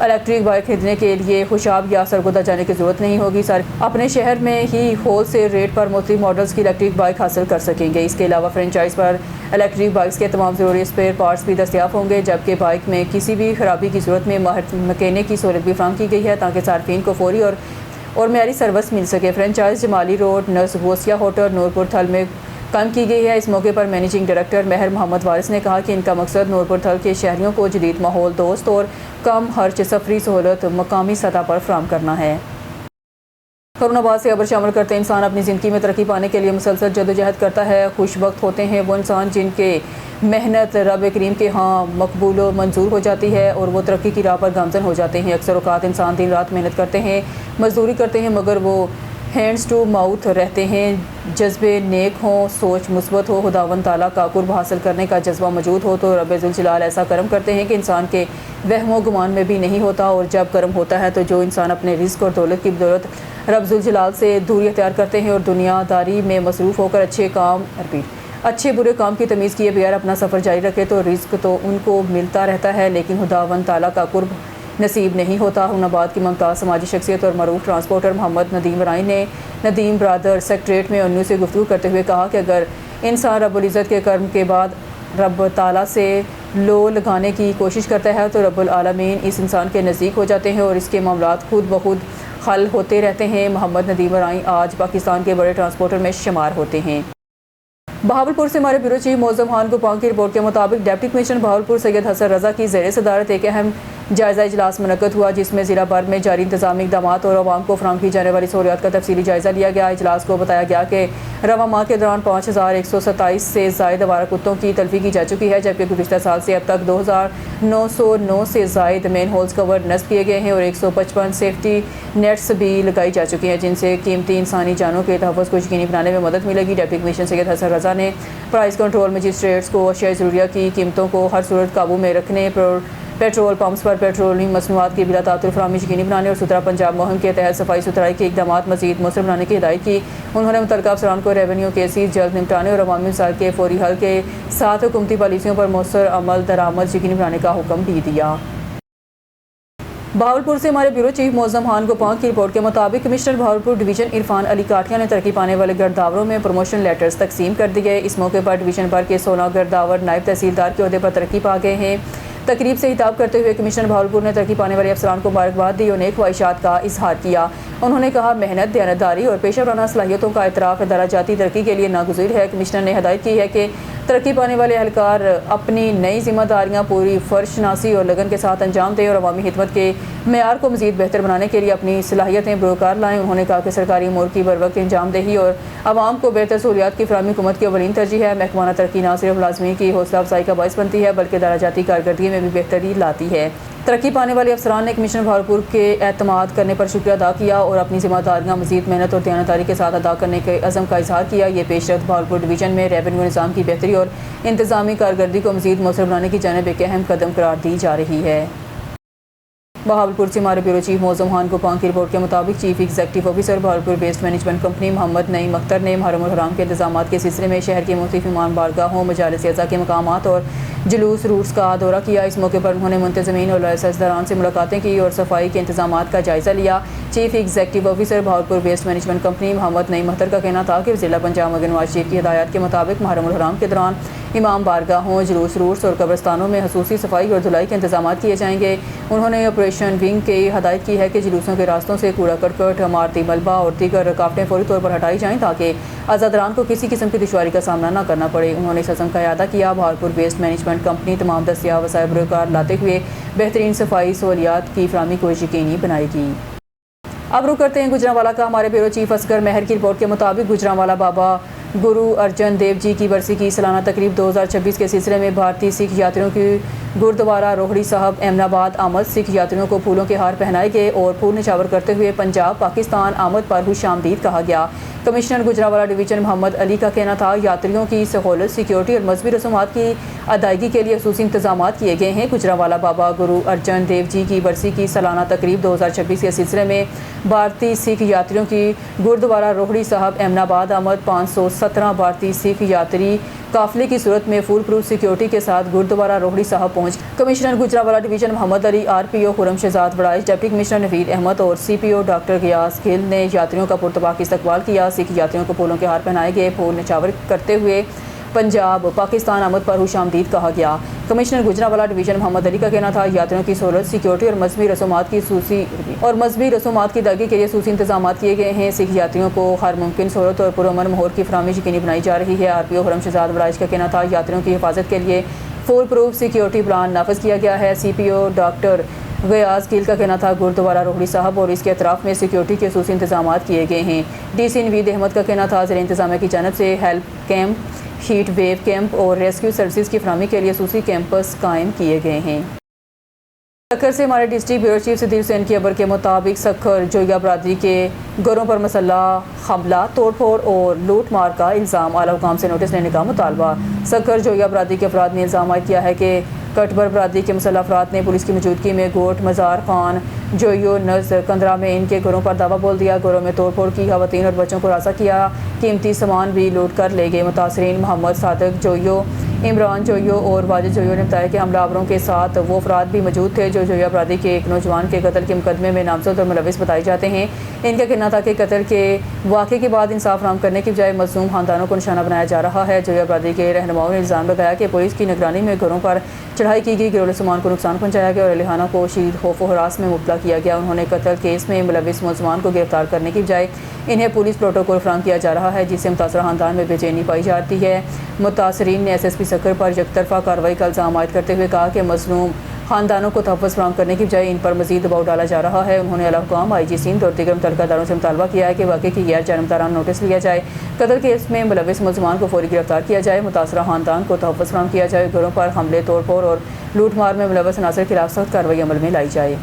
Electric bike خریدنے کے لیے خوشاب یا سرگودا جانے کی ضرورت نہیں ہوگی. اپنے شہر میں ہی ہول سیل ریٹ پر مختلف ماڈلز کی الیکٹرک بائک حاصل کر سکیں گے. اس کے علاوہ فرنچائز پر الیکٹرک بائکس کے تمام ضروری اسپیئر پارٹس بھی دستیاب ہوں گے، جبکہ بائک میں کسی بھی خرابی کی صورت میں ماہر مکینک کی سہولت بھی فراہم کی گئی ہے تاکہ صارفین کو فوری اور معیاری سروس مل سکے. فرنچائز جمالی road, nurse Ghousia hotel, Noorpur تھل میں قائم کی گئی ہے. اس موقع پر مینیجنگ ڈائریکٹر مہر محمد وارث نے کہا کہ ان کا مقصد نورپور تھل کے شہریوں کو جدید ماحول دوست اور کم خرچ سفری سہولت مقامی سطح پر فراہم کرنا ہے. ہارون آباد سے خبر شامل کرتے ہیں. انسان اپنی زندگی میں ترقی پانے کے لیے مسلسل جدوجہد کرتا ہے. خوش وقت ہوتے ہیں وہ انسان جن کے محنت رب کریم کے ہاں مقبول و منظور ہو جاتی ہے اور وہ ترقی کی راہ پر گامزن ہو جاتے ہیں. اکثر اوقات انسان دن رات محنت کرتے ہیں، مزدوری کرتے ہیں، مگر وہ ہینڈز ٹو ماؤتھ رہتے ہیں. جذبے نیک ہوں، سوچ مثبت ہو، خداوند تعالیٰ کا قرب حاصل کرنے کا جذبہ موجود ہو تو رب ذوالجلال ایسا کرم کرتے ہیں کہ انسان کے وہم و گمان میں بھی نہیں ہوتا. اور جب کرم ہوتا ہے تو جو انسان اپنے رزق اور دولت کی بدولت رب ذوالجلال سے دوری اختیار کرتے ہیں اور دنیا داری میں مصروف ہو کر اچھے برے کام کی تمیز کیے بغیر اپنا سفر جاری رکھے تو رزق تو ان کو ملتا رہتا ہے لیکن خداوند تعالیٰ کا قرب نصیب نہیں ہوتا. ہارون آباد کی ممتاز سماجی شخصیت اور معروف ٹرانسپورٹر محمد ندیم رائی نے ندیم برادر سیکریٹریٹ میں انیو سے گفتگو کرتے ہوئے کہا کہ اگر انسان رب العزت کے کرم کے بعد رب تعالیٰ سے لو لگانے کی کوشش کرتا ہے تو رب العالمین اس انسان کے نزدیک ہو جاتے ہیں اور اس کے معاملات خود بخود حل ہوتے رہتے ہیں. محمد ندیم رائی آج پاکستان کے بڑے ٹرانسپورٹر میں شمار ہوتے ہیں. بہاولپور سے ہمارے بیورو چیف معظم خان گوپان کی رپورٹ کے مطابق ڈپٹی کمشنر بہاولپور سید حسن رضا کی زیر صدارت ایک اہم جائزہ اجلاس منعقد ہوا جس میں ضلع بھر میں جاری انتظامی اقدامات اور عوام کو فراہم کی جانے والی سہولیات کا تفصیلی جائزہ لیا گیا. اجلاس کو بتایا گیا کہ رواں ماہ کے دوران 5127 سے زائد آوارہ کتوں کی تلفی کی جا چکی ہے، جبکہ گزشتہ سال سے اب تک 2909 سے زائد مین ہولز کور نصب کیے گئے ہیں اور 155 سیفٹی نیٹس بھی لگائی جا چکی ہیں جن سے قیمتی انسانی جانوں کے تحفظ کو یقینی بنانے میں مدد ملے گی. ڈپٹی کمشنر سید حسن رضا نے پرائز کنٹرول مجسٹریٹس کو اشیاء ضروریہ کی قیمتوں کو ہر صورت قابو میں رکھنے، پیٹرول پمپس پر پیٹرولیم مصنوعات کی بلا تعطل فراہمی یقینی بنانے اور ستھرا پنجاب مہم کے تحت صفائی ستھرائی کے اقدامات مزید مؤثر بنانے کی ہدایت کی. انہوں نے متعلقہ افسران کو ریونیو کیسز جلد نمٹانے اور عوامی مسائل کے فوری حل کے ساتھ حکومتی پالیسیوں پر مؤثر عمل درآمد یقینی بنانے کا حکم بھی دیا. بہاولپور سے ہمارے بیورو چیف معظم خان گوپان کی رپورٹ کے مطابق کمشنر بہاولپور ڈویژن عرفان علی کاٹھیا نے ترقی پانے والے گرداوروں میں پروموشن لیٹرز تقسیم کر دیے. اس موقع پر ڈویژن بھر کے 16 گرداور نائب تحصیلدار کے عہدے پر ترقی پا گئے ہیں. تقریب سے خطاب کرتے ہوئے کمشنر بہاولپور نے ترقی پانے والے افسران کو مبارکباد دی اور نیک خواہشات کا اظہار کیا. انہوں نے کہا محنت، دیانتداری اور پیشہ ورانہ صلاحیتوں کا اعتراف ادارہ جاتی ترقی کے لیے ناگزیر ہے. کمشنر نے ہدایت کی ہے کہ ترقی پانے والے اہلکار اپنی نئی ذمہ داریاں پوری فرض شناسی اور لگن کے ساتھ انجام دیں اور عوامی خدمت کے معیار کو مزید بہتر بنانے کے لیے اپنی صلاحیتیں بروکار لائیں. انہوں نے کہا کہ سرکاری امور کی بروقت انجام دہی اور عوام کو بہتر سہولیات کی فراہمی حکومت کی اولین ترجیح ہے. محکمانہ ترقی نہ صرف ملازمین کی حوصلہ افزائی کا باعث بنتی ہے بلکہ ادارہ جاتی کارکردگی میں بھی بہتری لاتی ہے. ترقی پانے والے افسران نے کمشنر بہاولپور کے اعتماد کرنے پر شکریہ ادا کیا اور اپنی ذمہ داریاں مزید محنت اور دیانتداری کے ساتھ ادا کرنے کے عزم کا اظہار کیا. یہ پیش رفت بہاولپور ڈویژن میں ریونیو نظام کی بہتری اور انتظامی کارکردگی کو مزید مؤثر بنانے کی جانب ایک اہم قدم قرار دی جا رہی ہے. بہاولپور سے ہمارے بیورو چیف معظم خان گوپان کی رپورٹ کے مطابق chief executive officer Bahawalpur waste management company Muhammad Naeem Akhtar نے محرم الحرام کے انتظامات کے سلسلے میں شہر کے مختلف امام بارگاہوں، مجالس اعزا کے مقامات اور جلوس روٹس کا دورہ کیا. اس موقع پر انہوں نے منتظمین اور لائسنسداران سے ملاقاتیں کی اور صفائی کے انتظامات کا جائزہ لیا. Chief executive officer Bahawalpur waste management company Muhammad Naeem Akhtar کا کہنا تھا کہ ضلع پنجاب مگر نواز شریف کی ہدایات کے مطابق محرم الحرام کے دوران امام بارگاہوں، جلوس روٹس اور قبرستانوں میں خصوصی صفائی اور دھلائی کے انتظامات کیے جائیں گے. انہوں نے آپریشن ونگ کی ہدایت کی ہے کہ جلوسوں کے راستوں سے کوڑا کرکٹ، عمارتی ملبہ اور دیگر رکاوٹیں فوری طور پر ہٹائی جائیں تاکہ عزاداران کو کسی قسم کی دشواری کا سامنا نہ کرنا پڑے. انہوں نے اس عزم کا اعادہ کیا. بہاولپور ویسٹ مینجمنٹ کمپنی تمام دستیاب وسائل بروکار لاتے ہوئے بہترین صفائی سہولیات کی فراہمی کو یقینی بنائے گی. اب رخ کرتے ہیں گجرانوالہ کا. ہمارے بیورو چیف اصغر مہر کی رپورٹ کے مطابق گجرانوالہ بابا گرو ارجن دیو جی کی برسی کی سالانہ تقریب 2026 کے سلسلے میں بھارتی سکھ یاتریوں کی گردوارہ روہڑی صاحب احمد آباد آمد. سکھ یاتریوں کو پھولوں کے ہار پہنائے گئے اور پھول نچھاور کرتے ہوئے پنجاب پاکستان آمد پر خوش آمدید کہا گیا. کمشنر گجرانوالہ ڈویژن محمد علی کا کہنا تھا یاتریوں کی سہولت، سیکیورٹی اور مذہبی رسومات کی ادائیگی کے لیے خصوصی انتظامات کیے گئے ہیں. گجرانوالہ بابا گرو ارجن دیو جی کی برسی کی سالانہ تقریب 2026 کے سلسلے میں بھارتی سکھ یاتریوں کی گردوارہ روہڑی صاحب احمد آباد آمد. 517 بھارتی سکھ یاتری قافلے کی صورت میں فول پروف سیکیورٹی کے ساتھ گردوارہ روہڑی صاحب پہنچ کمشنر گجرانوالہ ڈویژن محمد علی، RPO خرم شہزاد بڑائچ، ڈپٹی کمشنر نوید احمد اور CPO ڈاکٹر غیاث گل نے یاتریوں کا پرتپاک استقبال کیا۔ سکھ یاتریوں کو پھولوں کے ہار پہنائے گئے، پھول نچھاور کرتے ہوئے پنجاب پاکستان آمد پر خوش آمدید کہا گیا۔ کمشنر گجرانوالہ ڈویژن محمد علی کا کہنا تھا یاتریوں کی سہولت، سیکیورٹی اور مذہبی رسومات کی ادائیگی کے لیے خصوصی انتظامات کیے گئے ہیں۔ سکھ یاتریوں کو ہر ممکن سہولت اور پرامن ماحول کی فراہمی یقینی بنائی جا رہی ہے۔ RPO خرم شہزاد بڑائچ کا کہنا تھا یاتریوں کی حفاظت کے لیے فول پروف سیکیورٹی پلان نافذ کیا گیا ہے۔ CPO ڈاکٹر غیاث گل کا کہنا تھا گردوارہ روہڑی صاحب اور اس کے اطراف میں سیکیورٹی کے خصوصی انتظامات کیے گئے ہیں۔ DC نوید احمد کا کہنا تھا ضلع انتظامیہ کی جانب سے help camp, heat wave camp اور ریسکیو سروسز کی فراہمی کے لیے خصوصی کیمپس قائم کیے گئے ہیں۔ سکھر سے ہمارے ڈسٹرکٹ بیورو چیف صدیق حسین کی خبر کے مطابق سکھر جویا برادری کے گھروں پر مسلح حملہ، توڑ پھوڑ اور لوٹ مار کا الزام، اعلیٰ حکام سے نوٹس لینے کا مطالبہ۔ سکھر جویا برادری کے افراد نے الزام عائد کیا ہے کہ کٹبر برادری کے مسلح افراد نے پولیس کی موجودگی میں گوٹ مزار خان جویو نزد کندرا میں ان کے گھروں پر دعویٰ بول دیا، گھروں میں توڑ پھوڑ کی، خواتین اور بچوں کو ہراساں کیا، قیمتی سامان بھی لوٹ کر لے گئے۔ متاثرین محمد صادق جویو، عمران جویو اور واجد جویو نے بتایا کہ حملہ آوروں کے ساتھ وہ افراد بھی موجود تھے جو جویا برادری کے ایک نوجوان کے قتل کے مقدمے میں نامزد اور ملوث بتائے جاتے ہیں۔ ان کا کہنا تھا کہ قتل کے واقعے کے بعد انصاف فراہم کرنے کی بجائے مظلوم خاندانوں کو نشانہ بنایا جا رہا ہے۔ جویا برادری کے رہنماؤں نے الزام لگایا کہ پولیس کی نگرانی میں گھروں پر چڑھائی کی گئی، گھریلو سامان کو نقصان پہنچایا گیا اور اہلیہ کو شدید خوف و ہراس میں مبتلا کیا گیا۔ انہوں نے قتل کیس میں ملوث ملزمان کو گرفتار کرنے کی بجائے انہیں پولیس پروٹوکول فراہم کیا جا رہا ہے جس سے متاثرہ خاندان میں بے چینی پائی جاتی ہے۔ متاثرین نے SSP سکھر پر یک طرفہ کارروائی کا الزام عائد کرتے ہوئے کہا کہ مظلوم خاندانوں کو تحفظ فراہم کرنے کی بجائے ان پر مزید دباؤ ڈالا جا رہا ہے۔ انہوں نے اعلیٰ حکام IG سندھ اور دیگر متعلقہ اداروں سے مطالبہ کیا ہے کہ واقعے کی غیر جانبدارانہ نوٹس لیا جائے، قتل کیس میں ملوث ملزمان کو فوری گرفتار کیا جائے، متاثرہ خاندان کو تحفظ فراہم کیا جائے، گھروں پر حملے، توڑ پھوڑ اور لوٹ مار میں ملوث عناصر کے خلاف سخت کارروائی عمل میں لائی جائے۔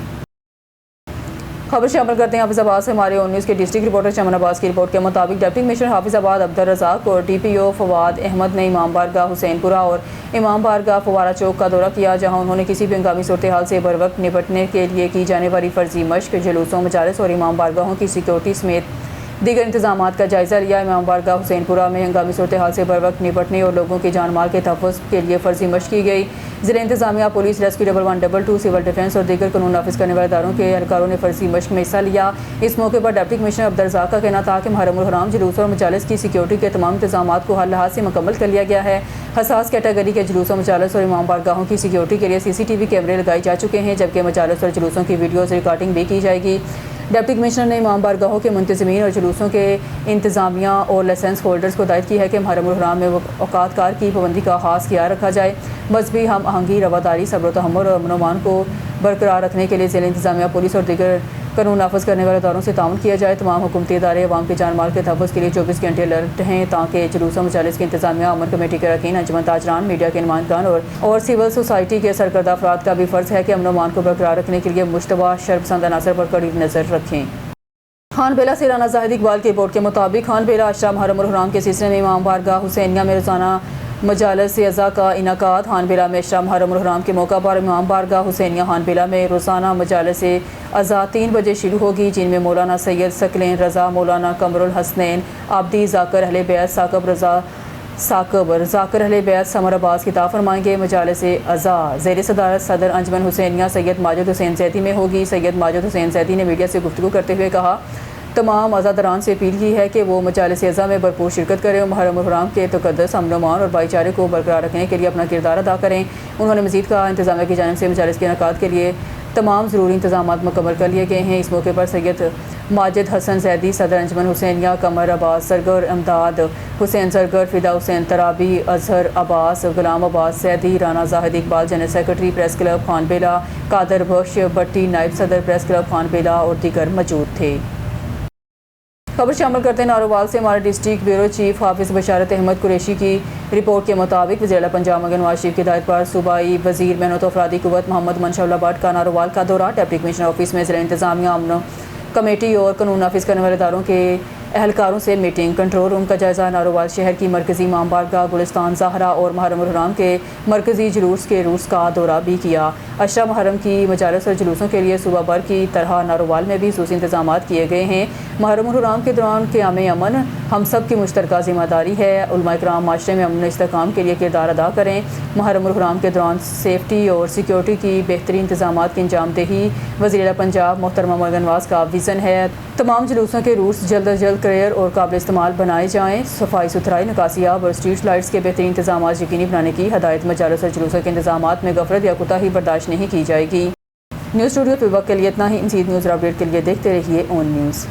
خبر شامل کرتے ہیں حافظ آباد سے ہمارے اون نیوز کے ڈسٹرکٹ رپورٹر چمن عباس کی رپورٹ کے مطابق ڈپٹی کمشنر حافظ آباد عبدالرزاق اور DPO فواد احمد نے امام بارگاہ حسین پورہ اور امام بارگاہ فوارہ چوک کا دورہ کیا، جہاں انہوں نے کسی بھی ہنگامی صورتحال سے بروقت نپٹنے کے لیے کی جانے والی فرضی مشق، جلوسوں، مجالس اور امام بارگاہوں کی سیکیورٹی سمیت دیگر انتظامات کا جائزہ لیا۔ امام بارگاہ حسین پورہ میں ہنگامی صورتحال سے بروقت نپٹنے اور لوگوں کی جان مال کے تحفظ کے لیے فرضی مشق کی گئی۔ ضلع انتظامیہ، پولیس، ریسکیو 1122، سول ڈیفنس اور دیگر قانون نافذ کرنے والے اداروں کے اہلکاروں نے فرضی مشق میں حصہ لیا۔ اس موقع پر ڈپٹی کمشنر عبدالرزاق کا کہنا تھا کہ محرم الحرام جلوسوں اور مجالس کی سیکیورٹی کے تمام انتظامات کو ہر لحاظ سے مکمل کر لیا گیا ہے۔ حساس کیٹیگری کے جلوسوں، مجالس اور امام بارگاہوں کی سیکیورٹی کے لیے CCTV کیمرے لگائے جا چکے ہیں، جبکہ مجالس اور جلوسوں کی ویڈیوز ریکارڈنگ بھی کی جائے گی۔ ڈپٹی کمشنر نے امام بارگاہوں کے منتظمین اور جلوسوں کے انتظامیہ اور لائسنس ہولڈرز کو ہدایت کی ہے کہ محرم الحرام میں اوقات کار کی پابندی کا خاص خیال رکھا جائے۔ مذہبی ہم آہنگی، رواداری، صبر و تحمل اور امن و امان کو برقرار رکھنے کے لیے ضلع انتظامیہ، پولیس اور دیگر قانون نافذ کرنے والے اداروں سے تعاون کیا جائے۔ تمام حکومتی ادارے عوام کے جان مال کے تحفظ کے لیے 24 گھنٹے الرٹ ہیں تاکہ جلوسوں مجالس کی انتظامیہ، امن کمیٹی کے اراکین، انجمن تاجران، میڈیا کے نمائندگان اور سول سوسائٹی کے سرکردہ افراد کا بھی فرض ہے کہ امن و امان کو برقرار رکھنے کے لیے مشتبہ شرپسند عناصر پر کڑی نظر رکھیں۔ خان بیلہ سے رانا زاہد اقبال کی رپورٹ کے مطابق خان بیلہ عشرہ محرم الحرام کے سلسلے میں امام بارگاہ حسینیہ میں روزانہ مجالس اعزا کا انعقاد۔ خان بیلہ میں عشرہ محرم الحرام کے موقع پر امام بارگاہ حسینیہ خان بیلہ میں روزانہ مجالس اعزا 3 بجے شروع ہوگی، جن میں مولانا سید ثقلین رضا، مولانا قمر الحسنین عابدی، ذاکر اہل بیت ذاکر اہل بیت سمر عباس خطاب فرمائیں گے۔ مجالس اعزا زیر صدارت صدر انجمن حسینیہ سید ماجد حسین زیدی میں ہوگی۔ سید ماجد حسین زیدی نے میڈیا سے گفتگو کرتے ہوئے کہا، تمام عزاداران سے اپیل کی ہے کہ وہ مجالس اعزا میں بھرپور شرکت کریں اور محرم الحرام کے تقدس، امن و امان اور بھائی چارے کو برقرار رکھنے کے لیے اپنا کردار ادا کریں۔ انہوں نے مزید کہا، انتظامیہ کی جانب سے مجالس کے انعقاد کے لیے تمام ضروری انتظامات مکمل کر لیے گئے ہیں۔ اس موقع پر سید ماجد حسن زیدی، صدر انجمن حسینیہ، قمر عباس زرگر، امداد حسین زرگر، فدا حسین ترابی، Azhar Abbas, Ghulam Abbas Zaidi, Rana Zahid Iqbal general secretary press club Khan Bela, Qadir Bakhsh Butti نائب صدر پریس کلب خان بیلہ اور دیگر موجود تھے۔ خبر شامل کرتے ہیں نارووال سے ہمارے ڈسٹرکٹ بیورو چیف حافظ بشارت احمد قریشی کی رپورٹ کے مطابق وزیر اعلیٰ پنجاب مگر نواز شریف کی ہدایت پر صوبائی وزیر محنت و افرادی قوت محمد منشا اللہ بٹ کا نارووال کا دورہ۔ ڈپٹی کمشنر آفس میں ضلع انتظامیہ، امن کمیٹی اور قانون نافذ کرنے والے اداروں کے اہلکاروں سے میٹنگ۔ کنٹرول روم کا جائزہ۔ نارووال شہر کی مرکزی امام بارگاہ، گلستان زہرا اور محرم الحرام کے مرکزی جلوس کے روٹس کا دورہ بھی کیا۔ عشرہ محرم کی مجالس اور جلوسوں کے لیے صوبہ بھر کی طرح نارووال میں بھی خصوصی انتظامات کیے گئے ہیں۔ محرم الحرام کے دوران قیام امن، ہم سب کی مشترکہ ذمہ داری ہے۔ علماء کرام معاشرے میں امن و استحکام کے لیے کردار ادا کریں۔ محرم الحرام کے دوران سیفٹی اور سیکیورٹی کی بہترین انتظامات کی انجام دہی وزیر اعلیٰ پنجاب محترمہ مریم نواز کا ویژن ہے۔ تمام جلوسوں کے روٹس جلد از جلد کلیئر اور قابل استعمال بنائے جائیں۔ صفائی ستھرائی، نکاسی آب اور اسٹریٹ لائٹس کے بہترین انتظامات یقینی بنانے کی ہدایت۔ مجالس اور جلوسوں کے انتظامات میں غفلت یا کوتاہی برداشت نہیں کی جائے گی۔ نیوز اسٹوڈیو فی وقت کے لیے اتنا ہی۔ مزید نیوز اور اپڈیٹ کے لیے دیکھتے رہیے اون نیوز۔